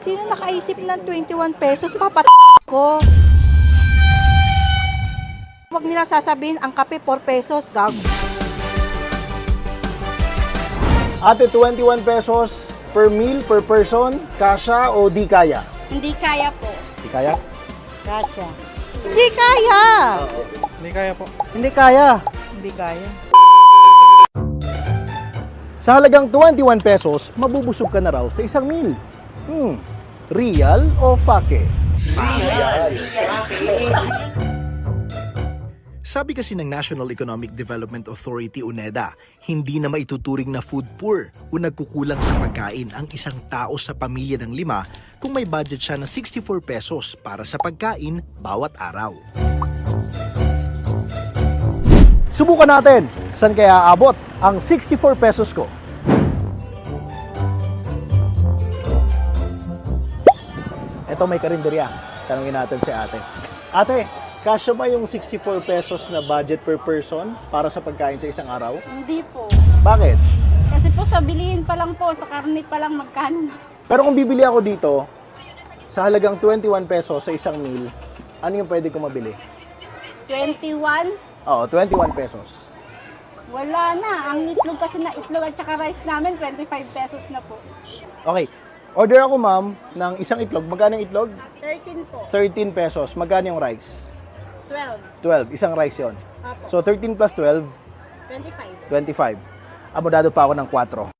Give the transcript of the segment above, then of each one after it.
Sino nakaisip ng 21 pesos? Ko. Huwag nila sasabihin, ang kape 4 pesos, gag. Ate, 21 pesos per meal, per person, kasya o di kaya? Hindi kaya po. Di kaya? Gotcha. Hindi kaya. Hindi kaya po. Hindi kaya. Hindi kaya. Sa halagang 21 pesos, mabubusog ka na raw sa isang meal. Real o fake? Sabi kasi ng National Economic Development Authority o NEDA, hindi na maituturing na food poor o nagkukulang sa pagkain ang isang tao sa pamilya ng 5 kung may budget siya na 64 pesos para sa pagkain bawat araw. Subukan natin, saan kaya aabot ang 64 pesos ko? Ito may karinderya. Tanungin natin si ate. Ate, kasya ba yung 64 pesos na budget per person para sa pagkain sa isang araw? Hindi po. Bakit? Kasi po sa bilihin pa lang po, sa karne pa lang magkano na. Pero kung bibili ako dito, sa halagang 21 pesos sa isang meal, ano yung pwede ko mabili? 21? Oo, 21 pesos. Wala na. Ang itlog kasi na itlog at saka rice namin, 25 pesos na po. Okay, order ako ma'am ng isang itlog. Magkano yung itlog? 13 po. 13 pesos. Magkano yung rice? 12. 12. Isang rice yon. Apo. So 13 plus 12, 25. 25. Abodado pa ako ng 4.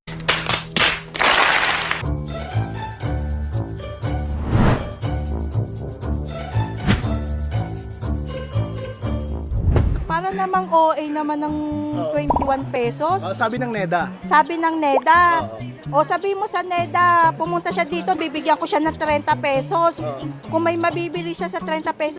Para namang OA naman ng 21 pesos. Sabi ng NEDA. Sabi ng NEDA. O sabi mo sa NEDA, pumunta siya dito, bibigyan ko siya ng 30 pesos. Kung may mabibili siya sa 30 pesos,